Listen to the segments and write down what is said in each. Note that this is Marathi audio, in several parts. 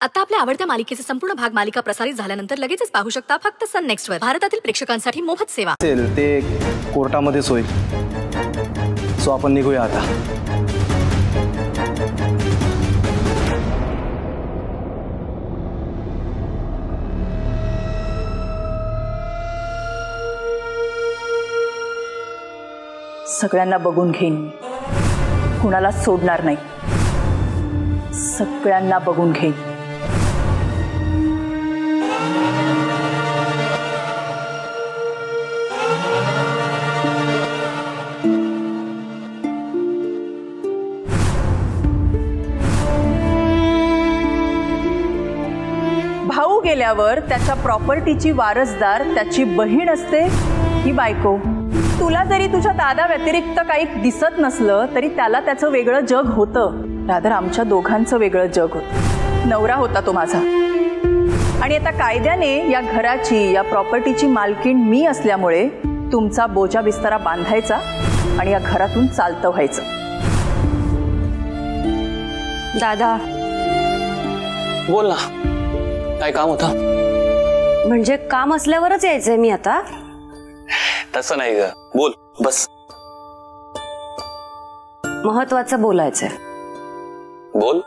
आता आपल्या आवडत्या मालिकेचे संपूर्ण भाग मालिका प्रसारित झाल्यानंतर लगेचच पाहू शकता फक्त सन नेक्स्ट वर। भारतातील प्रेक्षकांसाठी मोफत सेवा। ते कोर्टामध्येच होईल, सो आपण निघूया आता। सगळ्यांना बघून घेईन मी, कुणाला सोडणार नाही, सगळ्यांना बघून घेईन। भाऊ गेल्यावर त्याच्या प्रॉपर्टीची वारसदार त्याची बहीण असते ही बायको। तुला जरी तुझ्या दादा व्यतिरिक्त काही दिसत नसलं तरी त्याला त्याचं वेगळं जग होतं, रादर आमच्या दोघांचं वेगळं जग होतं। नवरा होता तो माझा, आणि आता कायद्याने या घराची या प्रॉपर्टीची मालकीण मी असल्यामुळे तुमचा बोजा बिस्तारा बांधायचा आणि या घरातून चालतं व्हायचं। दादा बोल ना, काय काम होतं? म्हणजे काम असल्यावरच यायचंय मी आता? तसं नाही ग, बोल बस। महत्वाचं बोलायचंय। बोल।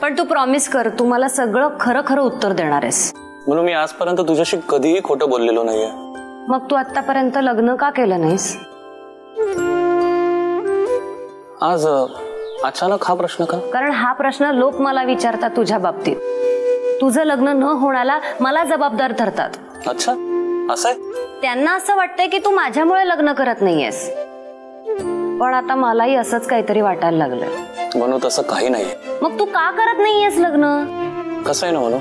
पण तू प्रॉमिस कर, तू मला सगळं खरं खरं उत्तर देणार आहेस। म्हणून मी आजपर्यंत तुझ्याशी कधीही खोटं बोललेलो नाहीये। मग तू आतापर्यंत लग्न का केलं नाहीस? आज अचानक हा प्रश्न का? कारण हा प्रश्न लोक मला विचारतात तुझ्या बाबतीत। तुझं लग्न न होण्याला मला जबाबदार धरतात। अच्छा, असं आहे? त्यांना असं वाटतंय की तू माझ्यामुळे लग्न करत नाहीयेस, पण आता मलाही असंच काहीतरी वाटायला लागलंय। म्हणू तसं काही नाही। मग तू का करत नाहीयेस लग्न? कसं आहे ना म्हणू,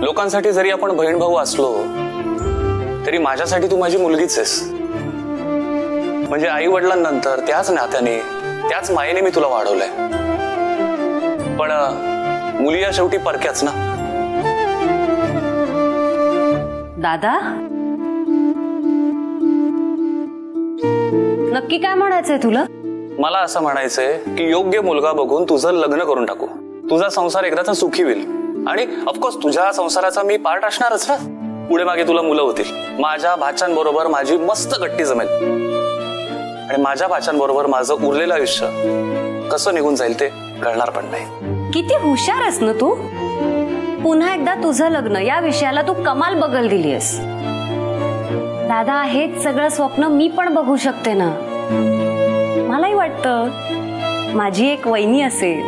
लोकांसाठी जरी आपण बहीण भाऊ असलो तरी माझ्यासाठी तू माझी मुलगीच आहेस। म्हणजे आई वडिलांनंतर त्याच नात्याने त्याच मायेने मी तुला वाढवलंय। पण मुली या शेवटी परक्याच ना। दादा नक्की काय म्हणायचंय तुला? मला असं म्हणायचंय की योग्य मुलगा बघून तुझं लग्न करून टाकू, तुझा संसार एकदाचा सुखी होईल, आणि ऑफकोर्स तुझ्या संसाराचा मी पार्ट असणारच ना। पुढे मागे तुला मुलं होतील, माझ्या भाच्यांबरोबर माझी मस्त गट्टी जमेल, आणि माझ्या भाच्यांबरोबर माझं उरलेलं आयुष्य कसं निघून जाईल ते कळणार पण नाही। किती हुशार आहेस ना तू। पुन्हा एकदा तुझं लग्न या विषयाला तू कमाल बगल दिलीयस। दादा हेच सगळं स्वप्न मी पण बघू शकते ना। मलाही वाटतं माझी एक वहिनी असेल,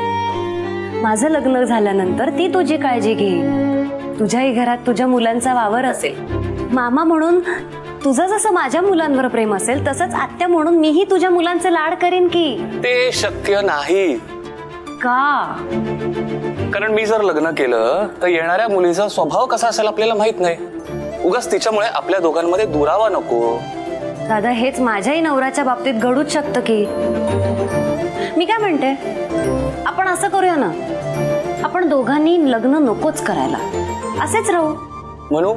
माझं लग्न झाल्यानंतर ती तुझी काळजी घेईल, तुझ्याही घरात तुझ्या मुलांचा वावर असेल, मामा म्हणून तुझं जसं माझ्या मुलांवर प्रेम असेल तसंच आत्या म्हणून मीही तुझ्या मुलांचे लाड करेन की। ते शक्य नाही। का? कारण मी जर लग्न केलं तर येणाऱ्या मुलीचा स्वभाव कसा असेल आपल्याला माहित नाही, उगाच तिच्यामुळे आपल्या दोघांमध्ये दुरावा नको। दादा हेच माझ्याही नवऱ्याच्या बाबतीत घडूच शकतं की। मी काय म्हणते, आपण असं करूया ना, आपण दोघांनी लग्न नकोच करायला, असेच राहू। म्हणू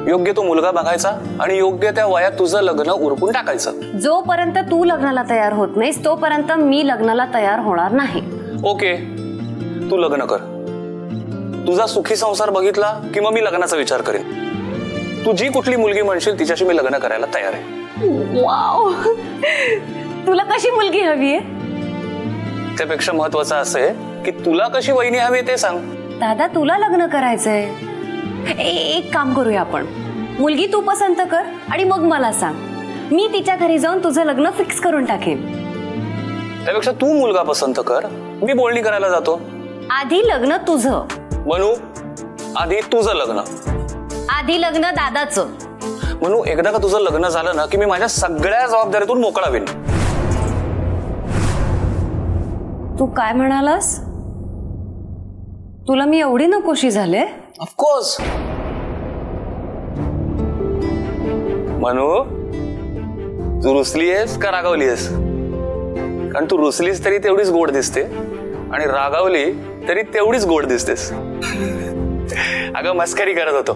योग्य तो मुलगा बघायचा आणि योग्य त्या वयात तुझं लग्न उरकून टाकायचं। जोपर्यंत तू लग्नाला तयार होत नाहीस तोपर्यंत मी लग्नाला तयार होणार नाही। ओके, तू लग्न कर, तुझा सुखी संसार बघितला की मग मी लग्नाचा विचार करेन। तू जी कुठली मुलगी म्हणशील तिच्याशी मी लग्न करायला तयार आहे। वाव, तुला कशी मुलगी हवी आहे? त्यापेक्षा महत्वाचं असं आहे की तुला कशी वहिनी हवी ते सांग। दादा तुला लग्न करायचंय, एक काम करूया आपण, मुलगी तू पसंत कर आणि मग मला सांग, मी तिच्या घरी जाऊन तुझं लग्न फिक्स करून टाकेन। त्यापेक्षा तू मुलगा पसंत कर, मी बोलणी करायला जातो। आधी लग्न तुझं म्हणू, आधी तुझं लग्न। आधी लग्न दादाचं। म्हणू एकदा का तुझं लग्न झालं ना की मी माझ्या सगळ्या जबाबदारीतून मोकळा होईन। तू काय म्हणालास? तुला मी एवढी नकोशी झाले? ऑफकोर्स। म्हणू तू रुसलीयस का रागावलीयस? कारण तू रुसलीस तरी तेवढीच गोड दिसते आणि रागावली तरी तेवढीच गोड दिसतेस। अगं मस्करी करत होतो।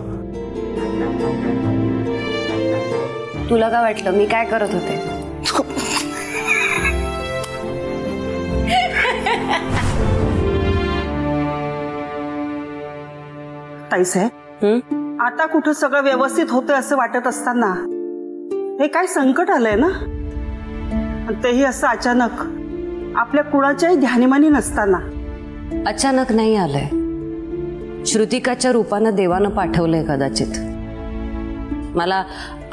तुला काय वाटलं मी काय करत होते? ताईसाहेब, आता कुठं सगळं व्यवस्थित होतं असं वाटत असताना हे काय संकट आलंय ना, आणि तेही असं अचानक आपल्या कुणाच्याही ध्यानीमानी नसताना. अचानक नाही आलंय, श्रुतिकाच्या रूपानं देवानं पाठवलंय कदाचित मला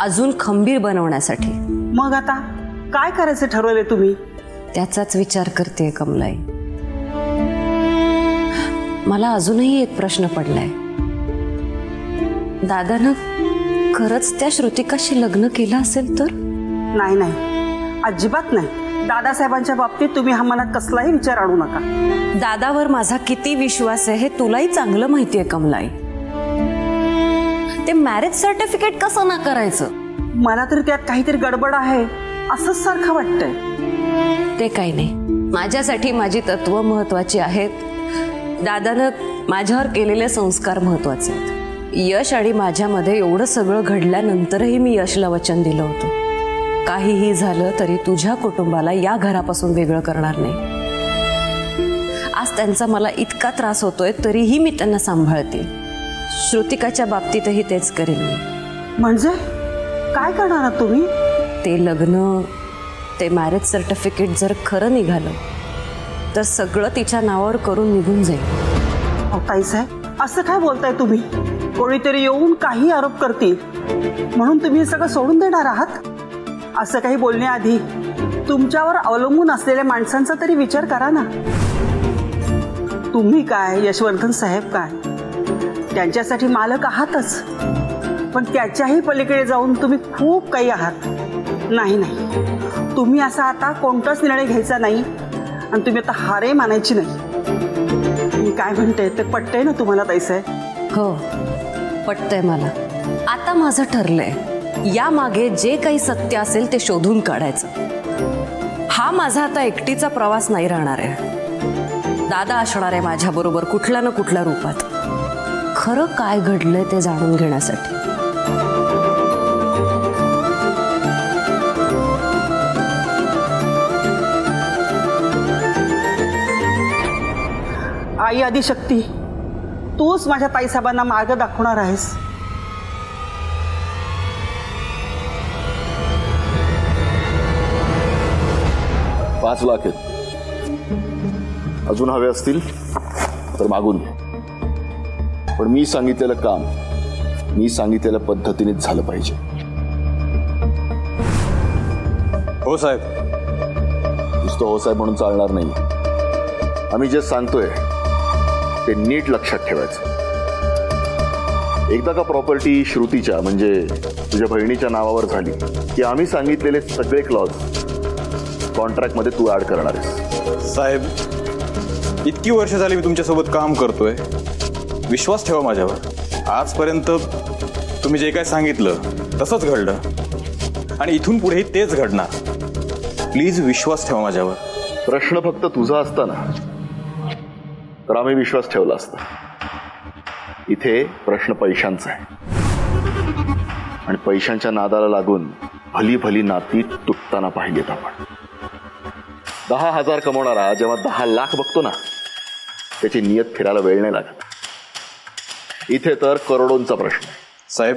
अजून खंबीर बनवण्यासाठी. मग आता काय करायचं ठरवलंय तुम्ही? त्याचाच विचार करते कमलाई. मला अजूनही एक प्रश्न पडलाय, दादानं खरंच त्या श्रुतिकाशी लग्न केलं असेल तर? नाही नाही, अजिबात नाही. दादासाहेबांच्या बाबतीत तुम्ही हा मनात कसलाही विचार आणू नका. दादावर माझा किती विश्वास आहे हे तुलाही चांगलं माहितीये कमलाई. ते मॅरेज सर्टिफिकेट कसं ना करायचं? मला तरी त्यात काहीतरी गडबड आहे असंच सारखं वाटतंय. ते काही नाही, माझ्यासाठी माझी तत्व महत्वाची आहेत. दादानं माझ्यावर केलेले संस्कार महत्वाचे आहेत. यश आणि माझ्यामध्ये एवढं सगळं घडल्यानंतरही मी यशला वचन दिलं होतं, काहीही झालं तरी तुझ्या कुटुंबाला या घरापासून वेगळं करणार नाही. आज त्यांचा मला इतका त्रास होतोय तरीही मी त्यांना सांभाळते. श्रुतिकाच्या बाबतीतही तेच करेन मी. म्हणजे काय करणार आहात तुम्ही? ते लग्न, ते मॅरेज सर्टिफिकेट जर खरं निघालं तर सगळं तिच्या नावावर करून निघून जाईल. ताईसाहेब, असं काय बोलताय तुम्ही? कोणीतरी येऊन काही आरोप करतील म्हणून तुम्ही हे सगळं सोडून देणार आहात? असं काही बोलण्याआधी तुमच्यावर अवलंबून असलेल्या माणसांचा तरी विचार करा ना. तुम्ही काय, यशवर्धन साहेब काय, त्यांच्यासाठी मालक आहातच, पण त्याच्याही पलीकडे जाऊन तुम्ही खूप काही आहात. नाही नाही, तुम्ही असा आता कोणताच निर्णय घ्यायचा नाही, आणि तुम्ही आता हारे मानायची नाही. मी काय म्हणते ते पटतंय ना तुम्हाला ताईसाहेब? हो, पटतंय मला. आता माझं ठरलंय, या मागे जे काही सत्य असेल ते शोधून काढायचं. हा माझा आता एकटीचा प्रवास नाही राहणार आहे. दादा असणार आहे माझ्याबरोबर कुठल्या ना कुठल्या रूपात, खरं काय घडलंय ते जाणून घेण्यासाठी. आई आदिशक्ती, तूच माझ्या ताईसाहेबांना मार्ग दाखवणार आहेस. $5 लाख आहेत. अजून हवे असतील तर मागून घे, पण मी सांगितलेलं काम मी सांगितलेल्या पद्धतीनेच झालं पाहिजे. हो साहेब. नुसतं हो साहेब म्हणून चालणार नाही. आम्ही जे सांगतोय ते नीट लक्षात ठेवायचं. एकदा का प्रॉपर्टी श्रुतीच्या म्हणजे तुझ्या बहिणीच्या नावावर झाली की आम्ही सांगितलेले सगळे क्लॉज कॉन्ट्रॅक्टमध्ये तू ऍड करणार आहेस. साहेब, इतकी वर्ष झाली मी तुमच्यासोबत काम करतोय, विश्वास ठेवा माझ्यावर. आजपर्यंत तुम्ही जे काय सांगितलं तसंच घडलं, आणि इथून पुढेही तेच घडणार. प्लीज विश्वास ठेवा माझ्यावर. प्रश्न फक्त तुझा असता ना तर आम्ही विश्वास ठेवला असता. इथे प्रश्न पैशांचा आहे, आणि पैशांच्या नादाला लागून भली भली नाती तुटताना पाहिजेत आपण. 10,000 कमवणारा जेव्हा 10 लाख बघतो ना, त्याची नियत फिरायला वेळ नाही लागत. इथे तर करोडोंचा प्रश्न आहे. साहेब,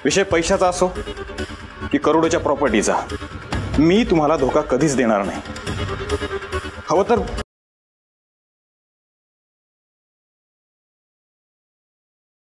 विषय पैशाचा असो की करोडोच्या प्रॉपर्टीचा, मी तुम्हाला धोका कधीच देणार नाही. हवं तर